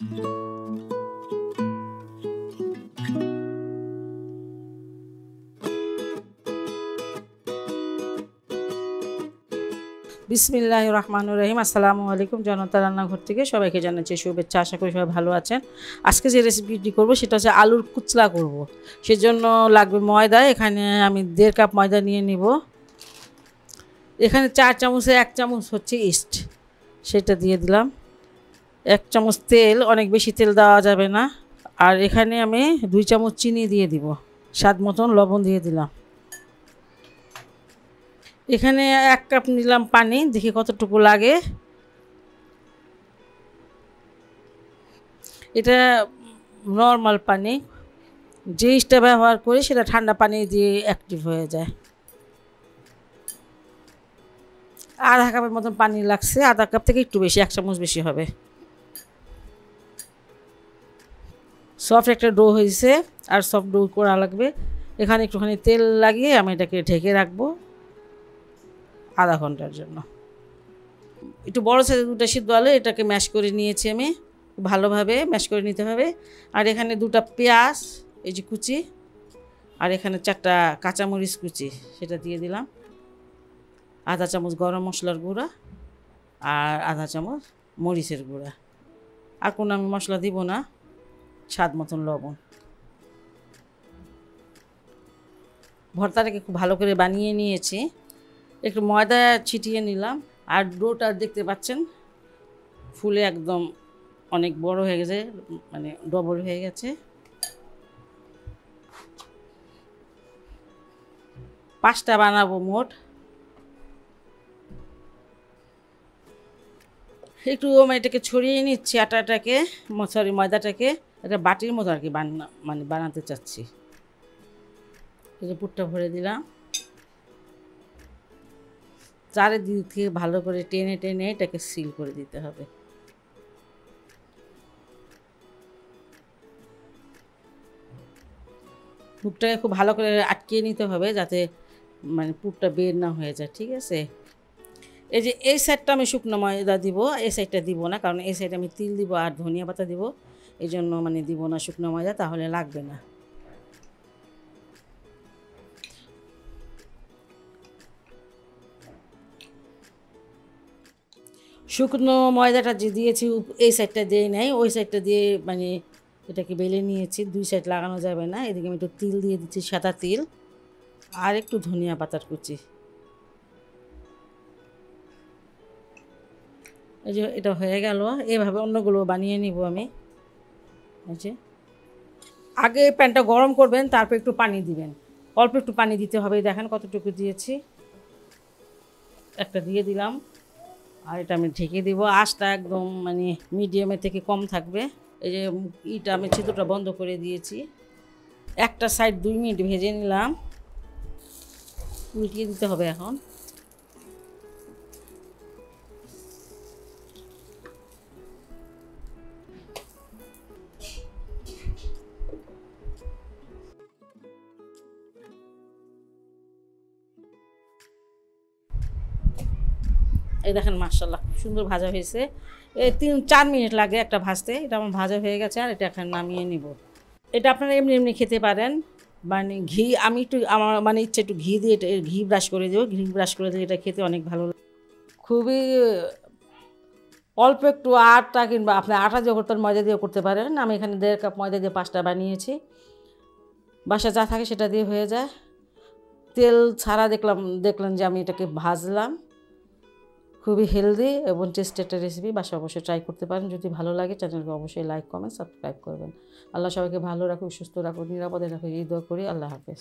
বিসমিল্লাহির রহমানির রহিম। আসসালামু আলাইকুম। জনতা রান্নাঘর থেকে সবাইকে জানাচ্ছি শুভেচ্ছা। আশা করি সবাই ভালো আছেন। আজকে যে রেসিপিটি করব সেটা হচ্ছে আলুর কুচলা করব। সেজন্য লাগবে ময়দা। এখানে আমি 1.5 কাপ ময়দা নিয়ে নিব। এখানে 4 চামচে 1 চামচ হচ্ছে ইস্ট, সেটা দিয়ে দিলাম। 1 চামচ তেল, অনেক বেশি তেল দেওয়া যাবে না। আর এখানে আমি 2 চামচ চিনি দিয়ে দিব। স্বাদ মতন লবণ দিয়ে দিলাম। এখানে 1 কাপ নিলাম পানি, দেখি কতটুকু লাগে। এটা নর্মাল পানি, যে ইস্টটা ব্যবহার করি সেটা ঠান্ডা পানি দিয়ে অ্যাক্টিভ হয়ে যায়। আধা কাপের মতন পানি লাগছে, আধা কাপ থেকে একটু বেশি, 1 চামচ বেশি হবে। সফট একটা ডো হয়েছে, আর সফট ডো করা লাগবে। এখানে একটুখানি তেল লাগিয়ে আমি এটাকে ঢেকে রাখবো আধা ঘন্টার জন্য। একটু বড় সাইজের 2টা সিদ্ধ আলু এটাকে ম্যাশ করে নিয়েছি আমি, ভালোভাবে ম্যাশ করে নিতে হবে। আর এখানে 2টা পেঁয়াজ এই যে কুচি, আর এখানে 4টা কাঁচামরিচ কুচি, সেটা দিয়ে দিলাম। আধা চামচ গরম মশলার গুঁড়া, আর আধা চামচ মরিচের গুঁড়া। আর কোনো আমি মশলা দিব না। স্বাদ মতন লবণ। ভর্তাটাকে খুব ভালো করে বানিয়ে নিয়েছি। একটু ময়দা ছিটিয়ে নিলাম। আর ডোটা দেখতে পাচ্ছেন ফুলে একদম অনেক বড় হয়ে গেছে, মানে ডবল হয়ে গেছে। 5টা বানাবো মোট। একটু এটাকে ছড়িয়ে নিচ্ছি আটাটাকে, সরি ময়দাটাকে। এটা বাটির মতো আর কি বানাতে চাচ্ছি। এই যে পুরটা ভরে দিলাম। চারিদিক থেকে ভালো করে টেনে টেনে এটাকে সিল করে দিতে হবে। পুরটাকে খুব ভালো করে আটকিয়ে নিতে হবে, যাতে মানে পুরটা বের না হয়ে যায়। ঠিক আছে। এই যে এই সাইডটা আমি শুকনো ময়দা দিব, এই সাইডটা দিব না, কারণ এই সাইডে আমি তিল দিব আর ধনিয়া পাতা দিব। এই জন্য মানে দিব না শুকনো ময়দা, তাহলে লাগবে না। শুকনো ময়দাটা যে দিয়েছি এই সাইডটা দিয়ে নেই, ওই সাইডটা দিয়ে মানে এটাকে বেলে নিয়েছি। 2 সাইড লাগানো যাবে না। এদিকে আমি একটু তিল দিয়ে দিচ্ছি, সাদা তিল, আর একটু ধনিয়া পাতার কুচি। এই যে এটা হয়ে গেল। এভাবে অন্যগুলো বানিয়ে নিব আমি। আচ্ছা, আগে প্যানটা গরম করবেন, তারপর একটু পানি দিবেন। অল্প একটু পানি দিতে হবে। দেখেন কতটুকু দিয়েছি, একটা দিয়ে দিলাম। আর এটা আমি ঢেকে দিব। আঁচটা একদম মানে মিডিয়ামের থেকে কম থাকবে। এই যে আমি ছিদ্রটা বন্ধ করে দিয়েছি। একটা সাইড 2 মিনিট ভেজে নিলাম। উল্টিয়ে দিতে হবে এখন। এই দেখেন মাশাআল্লাহ খুব সুন্দর ভাজা হয়েছে। এই 3-4 মিনিট লাগে একটা ভাজতে। এটা আমার ভাজা হয়ে গেছে, আর এটা এখন নামিয়ে নিব। এটা আপনারা এমনি এমনি খেতে পারেন। মানে ঘি, আমি একটু আমার মানে ইচ্ছে একটু ঘি দিয়ে ঘি ব্রাশ করে দেবো। ঘি ব্রাশ করে দিয়ে এটা খেতে অনেক ভালো লাগে। খুবই অল্প একটু আটা, কিংবা আপনি আটা দিয়ে করতেন, ময়দা দিয়ে করতে পারেন। আমি এখানে 1.5 কাপ ময়দা দিয়ে 5টা বানিয়েছি। বাসা যা থাকে সেটা দিয়ে হয়ে যায়। তেল ছাড়া দেখলেন যে আমি এটাকে ভাজলাম। খুবই হেলদি এবং টেস্টি একটা রেসিপি। বাসা অবশ্যই ট্রাই করতে পারেন। যদি ভালো লাগে চ্যানেলকে অবশ্যই লাইক, কমেন্ট, সাবস্ক্রাইব করবেন। আল্লাহ সবাইকে ভালো রাখুক, সুস্থ রাখুক, নিরাপদে রাখুক, এই দোয়া করি। আল্লাহ হাফেজ।